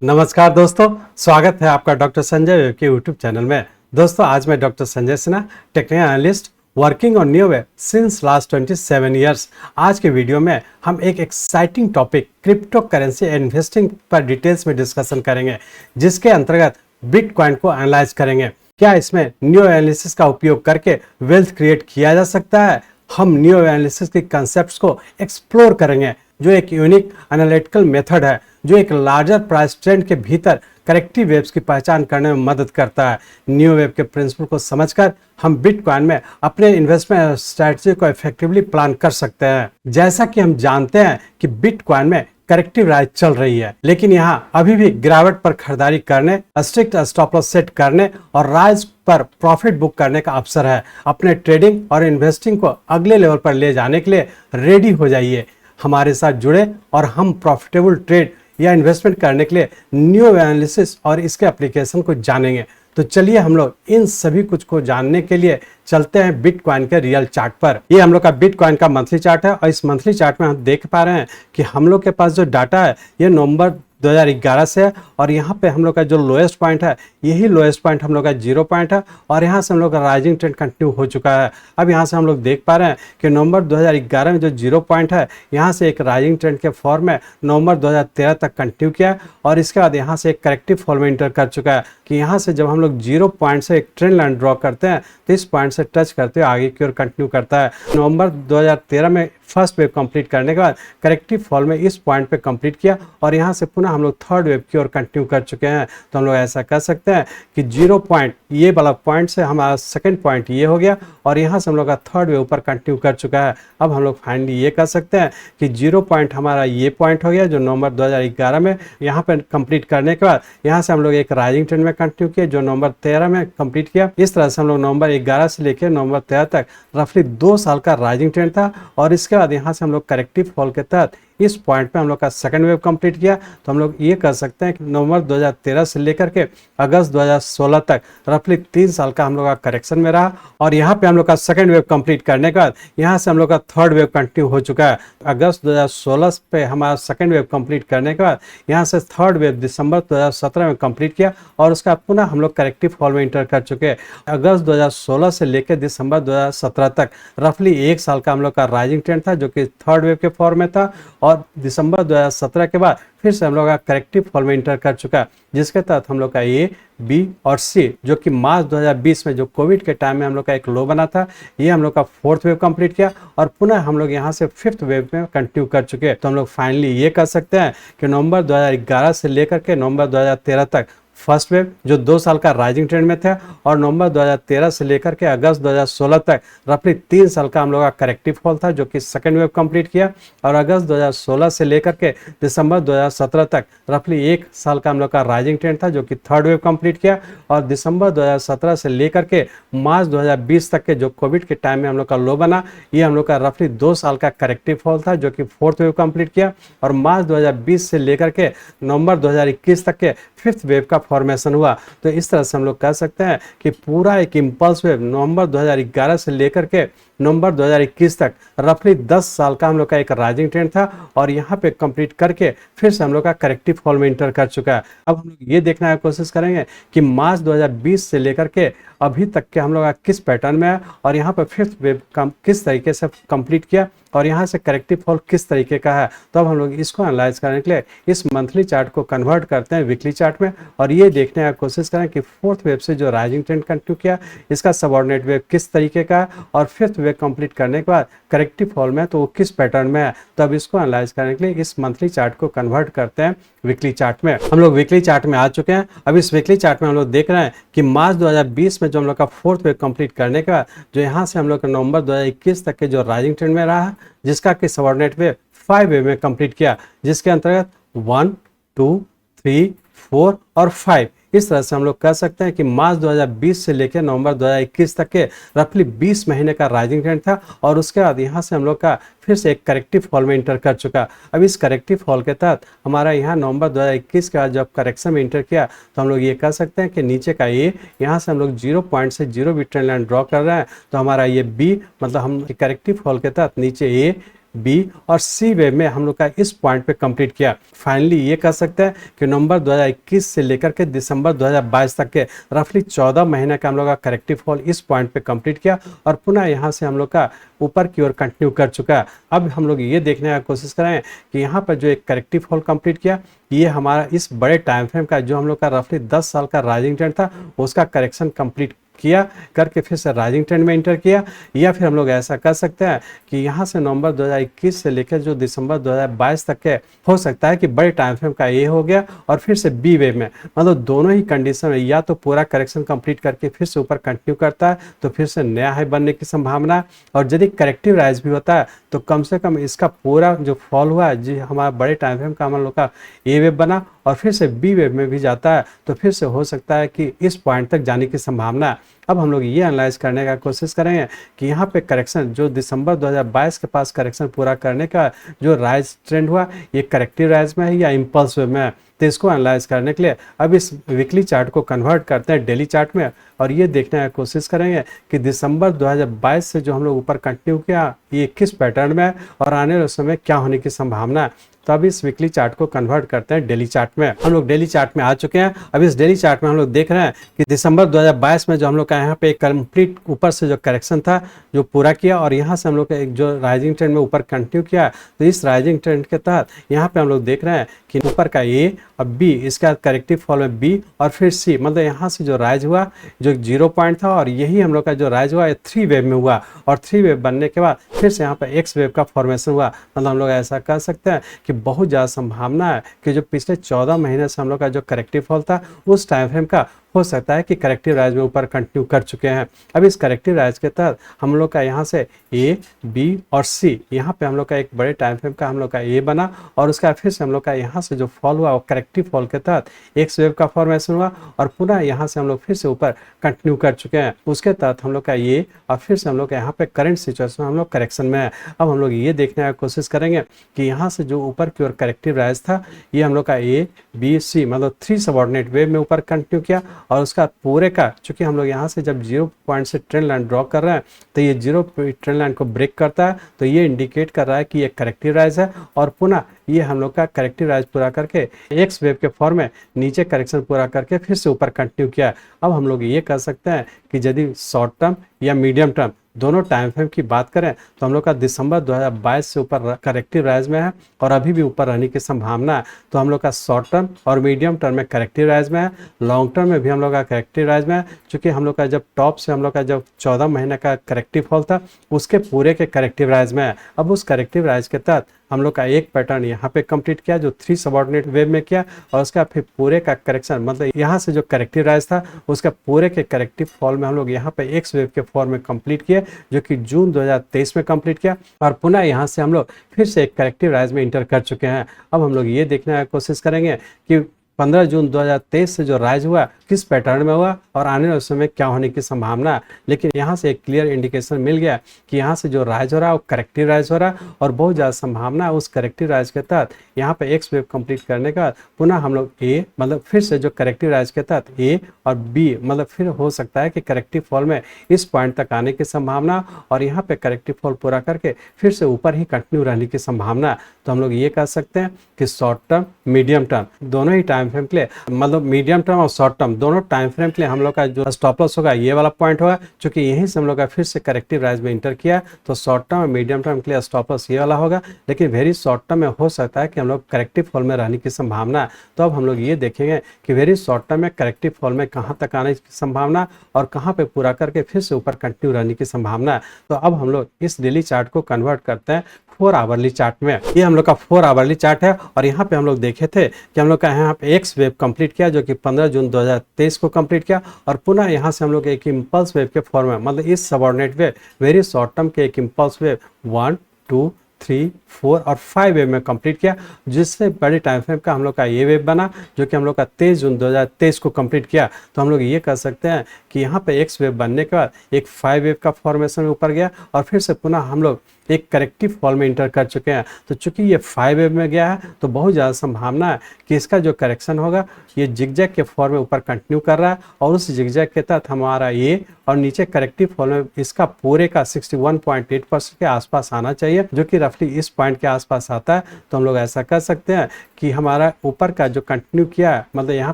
नमस्कार दोस्तों, स्वागत है आपका डॉक्टर संजय वेब के यूट्यूब चैनल में। दोस्तों, आज मैं doctor Sanjay Sinha, technical analyst working on new web since last 27 years. आज के वीडियो में हम एक exciting topic crypto currency investing पर डिटेल्स में डिस्कशन करेंगे, जिसके अंतर्गत बिटकॉइन को एनालाइज करेंगे। क्या इसमें न्यू एनालिसिस का उपयोग करके वेल्थ क्रिएट किया जा सकता है? हम न्यू एनालिसिस के कंसेप्ट्स को एक्सप्लोर करेंगे, जो एक यूनिक एनालिटिकल मेथड है जो एक लार्जर प्राइस ट्रेंड के भीतर करेक्टिव वेव्स की पहचान करने में मदद करता है। न्यू वेव के प्रिंसिपल को समझकर हम बिटकॉइन में अपने इन्वेस्टमेंट स्ट्रेटजी को इफेक्टिवली प्लान कर सकते हैं। जैसा कि हम जानते हैं कि बिटकॉइन में करेक्टिव राइज चल रही है, लेकिन यहाँ अभी भी गिरावट पर खरीदारी करने, स्ट्रिक्ट स्टॉप लॉस सेट करने और राइज पर प्रॉफिट बुक करने का अवसर है। अपने ट्रेडिंग और इन्वेस्टिंग को अगले लेवल पर ले जाने के लिए रेडी हो जाइए। हमारे साथ जुड़े और हम प्रॉफिटेबल ट्रेड या इन्वेस्टमेंट करने के लिए न्यू एनालिसिस और इसके एप्लीकेशन को जानेंगे। तो चलिए हम लोग इन सभी कुछ को जानने के लिए चलते हैं बिटकॉइन के रियल चार्ट पर। ये हम लोग का बिटकॉइन का मंथली चार्ट है और इस मंथली चार्ट में हम देख पा रहे हैं कि हम लोग के पास जो डाटा है ये नवंबर 2011 से है और यहाँ पे हम लोग का जो लोएस्ट पॉइंट है यही लोएस्ट पॉइंट हम लोग का 0 पॉइंट है और यहाँ से हम लोग का राइजिंग ट्रेंड कंटिन्यू हो चुका है। अब यहाँ से हम लोग देख पा रहे हैं कि नवंबर 2011 में जो 0 पॉइंट है यहाँ से एक राइजिंग ट्रेंड के फॉर्म में नवंबर 2013 तक कंटिन्यू किया और इसके बाद यहाँ से एक करेक्टिव फॉल में इंटर कर चुका है कि यहाँ से जब हम लोग 0 पॉइंट से एक ट्रेंड लाइन ड्रॉ करते हैं तो इस पॉइंट से टच करते हुए आगे की ओर कंटिन्यू करता है। नवंबर 2013 में फर्स्ट वेव कंप्लीट करने के बाद करेक्टिव फॉल में इस पॉइंट पे कंप्लीट किया और यहाँ से पुनः हम लोग थर्ड वेव की ओर कंटिन्यू कर चुके हैं। तो हम लोग ऐसा कर सकते हैं कि 0 पॉइंट ये वाला पॉइंट से हमारा सेकंड पॉइंट ये हो गया और यहाँ से हम लोग का थर्ड वेव ऊपर कंटिन्यू कर चुका है। अब हम लोग फाइनली ये कर सकते हैं कि 0 पॉइंट हमारा ये पॉइंट हो गया जो नवंबर 2011 में यहाँ पे कंप्लीट करने के बाद यहाँ से हम लोग एक राइजिंग ट्रेंड में कंटिन्यू किया जो नवंबर 13 में कंप्लीट किया। इस तरह से हम लोग नवंबर 11 से लेकर नवंबर 13 तक रफली 2 साल का राइजिंग ट्रेंड था और इसके बाद यहाँ से हम लोग करेक्टिव फॉल के तहत इस पॉइंट पे हम लोग का सेकंड वेव कंप्लीट किया। तो हम लोग ये कर सकते हैं कि नवंबर 2013 से लेकर के अगस्त 2016 तक रफली 3 साल का हम लोग का करेक्शन में रहा और यहाँ पे हम लोग का सेकंड वेव कंप्लीट करने के बाद यहाँ से हम लोग का थर्ड वेव कंटिन्यू हो चुका है। अगस्त 2016 पे हमारा सेकंड वेव कंप्लीट करने के बाद यहाँ से थर्ड वेव दिसंबर 2017 में कंप्लीट किया और उसका पुनः हम लोग करेक्टिव फॉल में इंटर कर चुके हैं। अगस्त 2016 से लेकर दिसंबर 2017 तक रफली 1 साल का हम लोग का राइजिंग ट्रेंड था जो कि थर्ड वेव के फॉर्म में था और दिसंबर 2017 के बाद फिर से हम लोग का करेक्टिव फॉल में इंटर कर चुका है, जिसके तहत हम लोग का ए, बी और सी जो कि मार्च 2020 में जो कोविड के टाइम में हम लोग का एक लो बना था ये हम लोग का फोर्थ वेव कंप्लीट किया और पुनः हम लोग यहाँ से फिफ्थ वेव में कंटिन्यू कर चुके हैं। तो हम लोग फाइनली ये कर सकते हैं कि नवंबर 2011 से लेकर के नवंबर 2013 तक फर्स्ट वेव जो 2 साल का राइजिंग ट्रेंड में था और नवंबर 2013 से लेकर के अगस्त 2016 तक रफली 3 साल का हम लोग का करेक्टिव फॉल था जो कि सेकंड वेव कंप्लीट किया और अगस्त 2016 से लेकर के दिसंबर 2017 तक रफली 1 साल का हम लोग का राइजिंग ट्रेंड था जो कि थर्ड वेव कंप्लीट किया और दिसंबर 2017 से लेकर के मार्च 2020 तक के जो कोविड के टाइम में हम लोग का लो बना ये हम लोग का रफली 2 साल का करेक्टिव फॉल था जो कि फोर्थ वेव कंप्लीट किया और मार्च 2020 से लेकर के नवंबर 2021 तक के फिफ्थ वेव का फॉर्मेशन हुआ। तो इस तरह से हम लोग कह सकते हैं कि पूरा एक इंपल्स वेव नवंबर 2011 से लेकर के नवंबर 2021 तक रफली 10 साल का हम लोग का एक राइजिंग ट्रेंड था और यहाँ पे कंप्लीट करके फिर से हम लोग का करेक्टिव फॉल में इंटर कर चुका है। अब हम लोग ये देखने की कोशिश करेंगे कि मार्च 2020 से लेकर के अभी तक के हम लोग का किस पैटर्न में है और यहाँ पर फिफ्थ वेव किस तरीके से कंप्लीट किया और यहाँ से करेक्टिव फॉल किस तरीके का है। तो अब हम लोग इसको एनालाइज करने के लिए इस मंथली चार्ट को कन्वर्ट करते हैं वीकली चार्ट में और ये देखने की कोशिश करें कि फोर्थ वेव से जो राइजिंग ट्रेंड कंटिन्यू किया इसका सबऑर्डिनेट वेव किस तरीके का है और फिफ्थ वेव कंप्लीट करने के बाद करेक्टिव फॉल में तो वो किस पैटर्न में है। तो अब इसको एनालाइज करने के लिए इस मंथली चार्ट को कन्वर्ट करते हैं वीकली चार्ट में। हम लोग वीकली चार्ट में आ चुके हैं। अब इस वीकली चार्ट में हम लोग देख रहे हैं कि मार्च 2020 में जो हम लोग का फोर्थ वेव कंप्लीट करने के बाद जो यहाँ से हम लोग का नवंबर 2021 तक के जो राइजिंग ट्रेंड में रहा है जिसका कि सबऑर्डिनेट वेव 5 वेव में कंप्लीट किया जिसके अंतर्गत 1, 2, 3, 4 और 5 इस तरह से हम लोग कह सकते हैं कि मार्च 2020 से लेकर नवंबर 2021 तक के रफली 20 महीने का राइजिंग ट्रेंड था और उसके बाद यहाँ से हम लोग का फिर से एक करेक्टिव फॉल में इंटर कर चुका। अब इस करेक्टिव फॉल के तहत हमारा यहाँ नवंबर 2021 के बाद जब करेक्शन में इंटर किया तो हम लोग ये कह सकते हैं कि नीचे का ए यहाँ से हम लोग 0 पॉइंट से 0 भी ट्रेंड लाइन ड्रॉ कर रहे हैं तो हमारा ये बी मतलब हम करेक्टिव फॉल के तहत नीचे ए बी और सी वेव में हम लोग का इस पॉइंट पे कंप्लीट किया। फाइनली ये कह सकते हैं कि नवंबर 2021 से लेकर के दिसंबर 2022 तक के रफली 14 महीने का हम लोग का करेक्टिव फॉल इस पॉइंट पे कंप्लीट किया और पुनः यहाँ से हम लोग का ऊपर की ओर कंटिन्यू कर चुका है। अब हम लोग ये देखने का कोशिश करें कि यहाँ पर जो एक करेक्टिव फॉल कंप्लीट किया, ये हमारा इस बड़े टाइम फ्रेम का जो हम लोग का रफली 10 साल का राइजिंग ट्रेंड था उसका करेक्शन कंप्लीट किया करके फिर से राइजिंग ट्रेंड में इंटर किया। या फिर हम लोग ऐसा कर सकते हैं कि यहाँ से नवंबर 2021 से लेकर जो दिसंबर 2022 तक के हो सकता है कि बड़े टाइम फ्रेम का ए हो गया और फिर से बी वेव में, मतलब दोनों ही कंडीशन में या तो पूरा करेक्शन कंप्लीट करके फिर से ऊपर कंटिन्यू करता है तो फिर से नया हाई बनने की संभावना है, और यदि करेक्टिव राइज भी होता है तो कम से कम इसका पूरा जो फॉल हुआ है जी हमारा बड़े टाइम फ्रेम का हम लोग का ए वेव बना और फिर से बी वेव में भी जाता है तो फिर से हो सकता है कि इस पॉइंट तक जाने की संभावना है। अब हम लोग ये एनालाइज करने का कोशिश करेंगे कि यहाँ पे करेक्शन जो दिसंबर 2022 के पास करेक्शन पूरा करने का जो राइज ट्रेंड हुआ ये करेक्टिव राइज में है या इम्पल्स वेव में है। तो इसको एनालाइज करने के लिए अब इस वीकली चार्ट को कन्वर्ट करते हैं डेली चार्ट में और ये देखने की कोशिश करेंगे कि दिसंबर 2022 से जो हम लोग ऊपर कंटिन्यू किया ये किस पैटर्न में है और आने वाले समय क्या होने की संभावना है। तो अब इस वीकली चार्ट को कन्वर्ट करते हैं डेली चार्ट में। हम लोग डेली चार्ट में आ चुके हैं। अब इस डेली चार्ट में हम लोग देख रहे हैं कि दिसंबर 2022 में जो हम लोग का यहाँ पे एक कंप्लीट ऊपर से जो करेक्शन था जो पूरा किया और यहाँ से हम लोग का एक जो राइजिंग ट्रेंड में ऊपर कंटिन्यू किया, तो इस राइजिंग ट्रेंड के तहत यहाँ पे हम लोग देख रहे हैं कि ऊपर का ए और बी, इसके बाद करेक्टिव फॉल में बी और फिर सी, मतलब यहाँ से जो राइज हुआ जो 0 पॉइंट था और यही हम लोग का जो राइज हुआ ये 3 वेव में हुआ और 3 वेव बनने के बाद फिर से यहाँ पर एक्स वेव का फॉर्मेशन हुआ। मतलब हम लोग ऐसा कह सकते हैं कि बहुत ज़्यादा संभावना है कि जो पिछले 14 महीने से हम लोग का जो करेक्टिव फॉल था उस टाइम फ्रेम का हो सकता है कि करेक्टिव राइज में ऊपर कंटिन्यू कर चुके हैं। अब इस करेक्टिव राइज के तहत हम लोग का यहाँ से ए बी और सी, यहाँ पे हम लोग का एक बड़े टाइम फ्रेम का हम लोग का ए बना और उसका फिर से हम लोग का यहाँ से जो फॉल हुआ वो करेक्टिव फॉल के तहत एक्स वेव का फॉर्मेशन हुआ और पुनः यहाँ से हम लोग फिर से ऊपर कंटिन्यू कर चुके हैं। उसके तहत हम लोग का ये और फिर से हम लोग का यहाँ पे करंट सिचुएशन हम लोग करेक्शन में है। अब हम लोग ये देखने की कोशिश करेंगे कि यहाँ से जो ऊपर की ओर करेक्टिव राइज था ये हम लोग का ए बी सी मतलब 3 सबऑर्डिनेट वेव में ऊपर कंटिन्यू किया और उसका पूरे का चूंकि हम लोग यहाँ से जब 0 पॉइंट से ट्रेंड लाइन ड्रॉ कर रहे हैं तो ये 0 ट्रेंड लाइन को ब्रेक करता है तो ये इंडिकेट कर रहा है कि ये करेक्टिव राइज है और पुनः ये हम लोग का करेक्टिव राइज पूरा करके एक्स वेव के फॉर्म में नीचे करेक्शन पूरा करके फिर से ऊपर कंटिन्यू किया। अब हम लोग ये कह सकते हैं कि यदि शॉर्ट टर्म या मीडियम टर्म दोनों टाइम फ्रेम की बात करें तो हम लोग का दिसंबर 2022 से ऊपर करेक्टिव राइज में है और अभी भी ऊपर रहने की संभावना है। तो हम लोग का शॉर्ट टर्म और मीडियम टर्म में करेक्टिव राइज में है, लॉन्ग टर्म में भी हम लोग का करेक्टिव राइज में है। चूंकि हम लोग का जब टॉप से हम लोग का जब 14 महीने का करेक्टिव फॉल था उसके पूरे के करेक्टिव राइज में है। अब उस करेक्टिव राइज के तहत हम लोग का एक पैटर्न यहाँ पे कंप्लीट किया जो 3 सबऑर्डिनेट वेव में किया और उसका फिर पूरे का करेक्शन मतलब यहाँ से जो करेक्टिव राइज था उसका पूरे के करेक्टिव फॉल में हम लोग यहाँ पे एक्स वेव के फॉर्म में कंप्लीट किए जो कि जून 2023 में कंप्लीट किया और पुनः यहाँ से हम लोग फिर से एक करेक्टिव राइज में इंटर कर चुके हैं। अब हम लोग ये देखने की कोशिश करेंगे कि 15 जून 2023 से जो राइज हुआ किस पैटर्न में हुआ और आने वाले समय क्या होने की संभावना है। लेकिन यहाँ से एक क्लियर इंडिकेशन मिल गया कि यहाँ से जो राइज हो रहा है वो करेक्टिव राइज हो रहा है और बहुत ज़्यादा संभावना है उस करेक्टिव राइज के तहत यहाँ पे एक्स वेव कंप्लीट करने का पुनः हम लोग ए मतलब फिर से जो करेक्टिव राइज के तहत ए और बी मतलब फिर हो सकता है कि करेक्टिव फॉल में इस पॉइंट तक आने की संभावना और यहाँ पे करेक्टिव फॉल पूरा करके फिर से ऊपर ही कंटिन्यू रहने की संभावना। तो हम लोग ये कह सकते हैं कि शॉर्ट टर्म मीडियम टर्म दोनों ही टाइम फ्रेम के लिए मतलब मीडियम टर्म और शॉर्ट टर्म दोनों टाइम फ्रेम के लिए हम लोग का जो स्टॉप लॉस होगा ये वाला पॉइंट होगा। क्योंकि यहीं से हम लोग का फिर से करेक्टिव राइज में इंटर किया तो शॉर्ट टर्म और मीडियम टर्म के लिए स्टॉप लॉस ये वाला होगा। लेकिन वेरी शॉर्ट टर्म में हो सकता है कि हम लोग करेक्टिव फॉल में रहने की संभावना। तो अब हम लोग ये देखेंगे कि वेरी शॉर्ट टर्म में करेक्टिव फॉल में कहाँ तक आने की संभावना और कहाँ पे पूरा करके फिर से ऊपर कंटिन्यू रहने की संभावना। तो अब हम लोग इस डेली चार्ट को कन्वर्ट करते हैं 4 आवरली चार्ट में। ये हम लोग का 4 आवरली चार्ट है और यहाँ पे हम लोग देखे थे कि हम लोग का यहाँ पे एक्स वेव कंप्लीट किया जो कि 15 जून 2023 को कंप्लीट किया और पुनः यहाँ से हम लोग एक इम्पल्स वेव के फॉर्म में मतलब इस subordinate wave very short term के एक इम्पल्स वेव 1 2 3 4 और 5 वेव में कंप्लीट किया जिससे बड़े टाइम फ्रेम का हम लोग का ये वेव बना जो कि हम लोग का 23 जून 2023 को कंप्लीट किया। तो हम लोग ये कह सकते हैं कि यहाँ पे एक्स वेव बनने के बाद एक 5 वेव का फॉर्मेशन ऊपर गया और फिर से पुनः हम लोग एक करेक्टिव फॉल में इंटर कर चुके हैं। तो चूंकि ये 5 वेव में गया है तो बहुत ज़्यादा संभावना है कि इसका जो करेक्शन होगा ये जिगजैग के फॉर्म में ऊपर कंटिन्यू कर रहा है और उस जिगजैग के तहत हमारा ये और नीचे करेक्टिव फॉल में इसका पूरे का 61.8% के आसपास आना चाहिए, जो कि रफली इस पॉइंट के आसपास आता है। तो हम लोग ऐसा कर सकते हैं कि हमारा ऊपर का जो कंटिन्यू किया है, मतलब यहाँ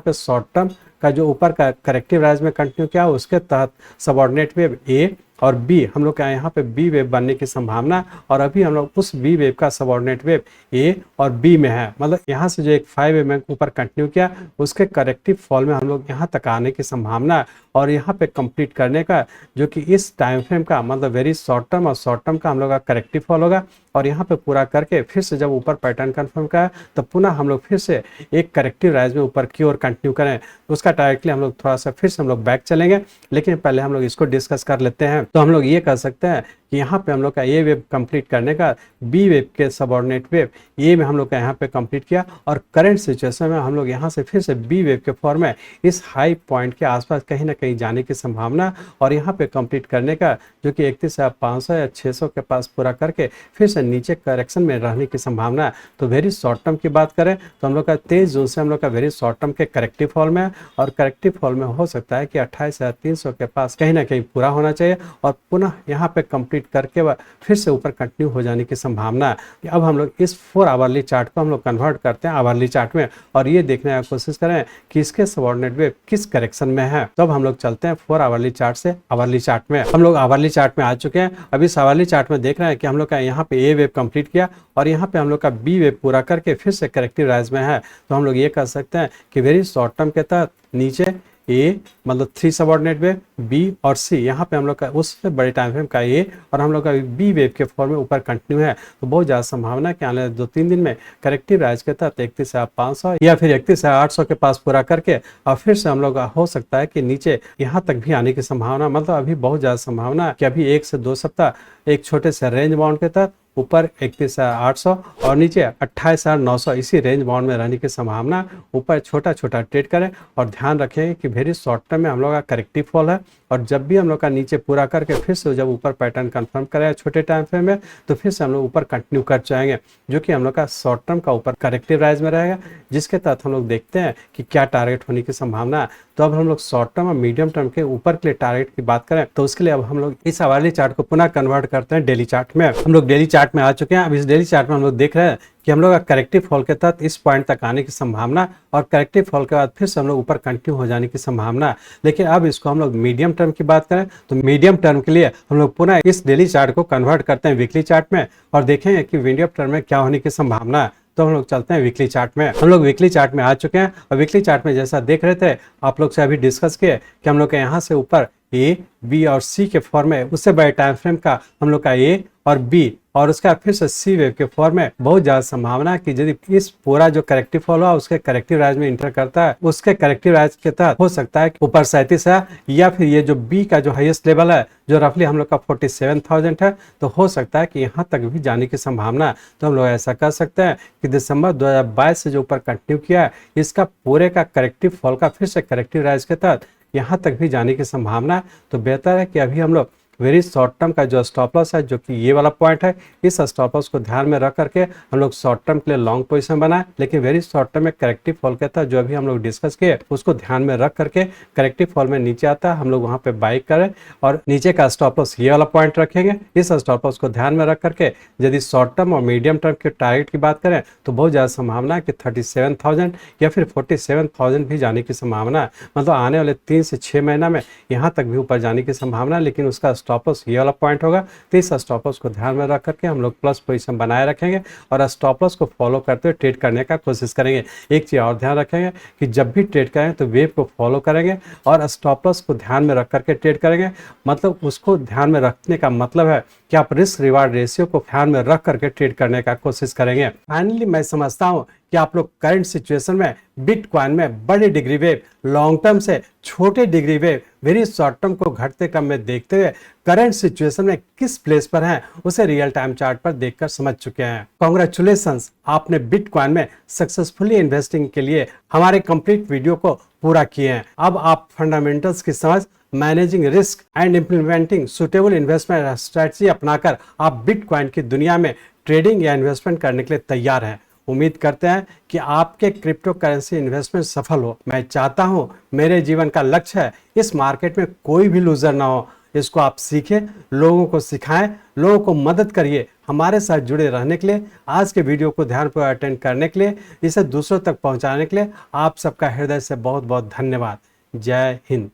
पे शॉर्ट टर्म का जो ऊपर का करेक्टिव राइज में कंटिन्यू किया उसके तहत सबऑर्डिनेट वेव ए और बी हम लोग का यहाँ पे बी वेव बनने की संभावना, और अभी हम लोग उस बी वेव का सबऑर्डिनेट वेव ए और बी में है। मतलब यहाँ से जो एक 5 वेव में ऊपर कंटिन्यू किया उसके करेक्टिव फॉल में हम लोग यहाँ तक आने की संभावना है और यहाँ पे कंप्लीट करने का, जो कि इस टाइम फ्रेम का मतलब वेरी शॉर्ट टर्म और शॉर्ट टर्म का हम लोग का करेक्टिव फॉल होगा। और यहाँ पे पूरा करके फिर से जब ऊपर पैटर्न कंफर्म का है तो पुनः हम लोग फिर से एक करेक्टिव राइज में ऊपर की ओर कंटिन्यू करें। उसका डायरेक्टली हम लोग थोड़ा सा फिर से हम लोग बैक चलेंगे, लेकिन पहले हम लोग इसको डिस्कस कर लेते हैं। तो हम लोग ये कर सकते हैं कि यहाँ पे हम लोग का ए वेव कंप्लीट करने का बी वेव के सबऑर्डिनेट वेव ए में हम लोग का यहाँ पे कंप्लीट किया और करंट सिचुएशन में हम लोग यहाँ से फिर से बी वेव के फॉर्म में इस हाई पॉइंट के आसपास कहीं ना कहीं जाने की संभावना और यहाँ पे कंप्लीट करने का, जो कि 31,500 या 600 के पास पूरा करके फिर से नीचे करेक्शन में रहने की संभावना है। तो वेरी शॉर्ट टर्म की बात करें तो हम लोग का 23 जून से हम लोग का वेरी शॉर्ट टर्म के करेक्टिव फॉल में है और करेक्टिव फॉल में हो सकता है कि 28,300 के पास कहीं ना कहीं पूरा होना चाहिए और पुनः यहाँ पे कंप्लीट करके फिर से ऊपर कंटिन्यू हो जाने की संभावना है। अब हम लोग इस 4 आवरली चार्ट को हम लोग कन्वर्ट करते हैं आवरली चार्ट में और ये देखने की कोशिश करें कि इसके सबऑर्डिनेट वेव किस करेक्शन में है। तो अब हम लोग चलते हैं 4 आवरली चार्ट से आवरली चार्ट में। हम लोग आवरली चार्ट में आ चुके हैं। अभी इस आवरली चार्ट में देख रहे हैं कि हम लोग का यहाँ पे ए वेव कंप्लीट किया और यहाँ पे हम लोग का बी वेव पूरा करके फिर से करेक्टिव राइज में है। तो हम लोग ये कर सकते हैं कि वेरी शॉर्ट टर्म के तहत नीचे ए मतलब 3 सबऑर्डिनेट वेव बी और सी, यहाँ पे हम लोग का उससे बड़े टाइम फ्रेम का ए और हम लोग का बी वेव के फॉर्म में ऊपर कंटिन्यू है। तो बहुत ज़्यादा संभावना है कि आने वाले 2-3 दिन में करेक्टिव राइज के तहत 31,500 या फिर 31,800 के पास पूरा करके और फिर से हम लोग का हो सकता है कि नीचे यहाँ तक भी आने की संभावना, मतलब अभी बहुत ज़्यादा संभावना है कि अभी 1 से 2 सप्ताह एक छोटे से रेंज बाउंड के तहत ऊपर 31,800 और नीचे 28,900 इसी रेंज बाउंड में रहने की संभावना। ऊपर छोटा छोटा ट्रेड करें और ध्यान रखें कि वेरी शॉर्ट टर्म में हम लोग का करेक्टिव फॉल है और जब भी हम लोग का नीचे पूरा करके फिर से जब ऊपर पैटर्न कंफर्म करें छोटे टाइम फ्रेम में तो फिर से हम लोग ऊपर कंटिन्यू कर जाएंगे, जो कि हम लोग का शॉर्ट टर्म का ऊपर करेक्टिव राइज में रहेगा, जिसके तहत हम लोग देखते हैं कि क्या टारगेट होने की संभावना है। तो अब हम लोग शॉर्ट टर्म और मीडियम टर्म के ऊपर के लिए टारगेट की बात करें तो उसके लिए अब हम लोग इस आवरली चार्ट को पुनः कन्वर्ट करते हैं डेली चार्ट में। हम लोग डेली चार्ट में आ चुके हैं। अब इस डेली चार्ट में हम लोग देख रहे हैं कि हम लोग का करेक्टिव फॉल के तहत इस पॉइंट तक आने की संभावना और करेक्टिव फॉल के बाद फिर से हम लोग ऊपर कंटिन्यू हो जाने की संभावना। लेकिन अब इसको हम लोग मीडियम टर्म की बात करें तो मीडियम टर्म के लिए हम लोग पुनः इस डेली चार्ट को कन्वर्ट करते हैं वीकली चार्ट में और देखेंगे कि मीडियम टर्म में क्या होने की संभावना है। तो हम लोग चलते हैं वीकली चार्ट में। हम लोग वीकली चार्ट में आ चुके हैं और वीकली चार्ट में जैसा देख रहे थे आप लोग से अभी डिस्कस किए कि हम लोग के यहाँ से ऊपर ए बी और सी के फॉर्म में उससे बड़े टाइम फ्रेम का हम लोग का ए और बी और उसका फिर से सी वेव के फॉर्म में बहुत ज्यादा संभावना है कि यदि इस पूरा जो करेक्टिव फॉल हुआ उसके करेक्टिव राइज में इंटर करता है उसके करेक्टिव राइज के तहत हो सकता है कि ऊपर 37 है या फिर ये जो बी का जो हाईएस्ट लेवल है जो रफली हम लोग का 47,000 है तो हो सकता है कि यहाँ तक भी जाने की संभावना है। तो हम लोग ऐसा कर सकते हैं कि दिसंबर 2022 से जो ऊपर कंटिन्यू किया है इसका पूरे का करेक्टिव फॉल का फिर से करेक्टिव राइज के तहत यहाँ तक भी जाने की संभावना है। तो बेहतर है कि अभी हम लोग वेरी शॉर्ट टर्म का जो स्टॉप लॉस है जो कि ये वाला पॉइंट है इस स्टॉप लॉस को ध्यान में रख करके हम लोग शॉर्ट टर्म के लिए लॉन्ग पोजीशन बनाए, लेकिन वेरी शॉर्ट टर्म में करेक्टिव फॉल कहता है जो अभी हम लोग डिस्कस किए उसको ध्यान में रख करके करेक्टिव फॉल में नीचे आता है हम लोग वहाँ पे बाई करें और नीचे का स्टॉप लॉस ये वाला पॉइंट रखेंगे। इस स्टॉप लॉस को ध्यान में रख करके यदि शॉर्ट टर्म और मीडियम टर्म के टारगेट की बात करें तो बहुत ज़्यादा संभावना है कि 37,000 या फिर 47,000 भी जाने की संभावना है। मतलब आने वाले 3 से 6 महीना में यहाँ तक भी ऊपर जाने की संभावना है, लेकिन उसका स्टॉप लॉस ये वाला पॉइंट होगा। तो इस स्टॉप लॉस को ध्यान में रख करके हम लोग प्लस पोजीशन बनाए रखेंगे और स्टॉप लॉस को फॉलो करते हुए ट्रेड करने का कोशिश करेंगे। एक चीज और ध्यान रखेंगे कि जब भी ट्रेड करें तो वेव को फॉलो करेंगे और स्टॉप लॉस को ध्यान में रख करके ट्रेड करेंगे। मतलब उसको ध्यान में रखने का मतलब है कि आप रिस्क रिवार्ड रेशियो को ध्यान में रख करके ट्रेड करने का कोशिश करेंगे। फाइनली मैं समझता हूं कि आप लोग करंट सिचुएशन में बिटकॉइन में बड़े डिग्री वेव, लॉन्ग टर्म से छोटे degree wave, very short term को घटते कम में देखते हुए करंट सिचुएशन में किस प्लेस पर हैं उसे रियल टाइम चार्ट पर देखकर समझ चुके हैं। कांग्रेचुलेशंस, आपने बिटकॉइन में सक्सेसफुली इन्वेस्टिंग के लिए हमारे कंप्लीट वीडियो को पूरा किए हैं। अब आप फंडामेंटल्स की समझ managing risk and implementing suitable investment strategy अपनाकर आप बिटकॉइन की दुनिया में ट्रेडिंग या इन्वेस्टमेंट करने के लिए तैयार हैं। उम्मीद करते हैं कि आपके क्रिप्टो करेंसी इन्वेस्टमेंट सफल हो। मैं चाहता हूं, मेरे जीवन का लक्ष्य है इस मार्केट में कोई भी लूजर ना हो। इसको आप सीखें, लोगों को सिखाएं, लोगों को मदद करिए। हमारे साथ जुड़े रहने के लिए, आज के वीडियो को ध्यानपूर्वक अटेंड करने के लिए, इसे दूसरों तक पहुंचाने के लिए आप सबका हृदय से बहुत बहुत धन्यवाद। जय हिंद।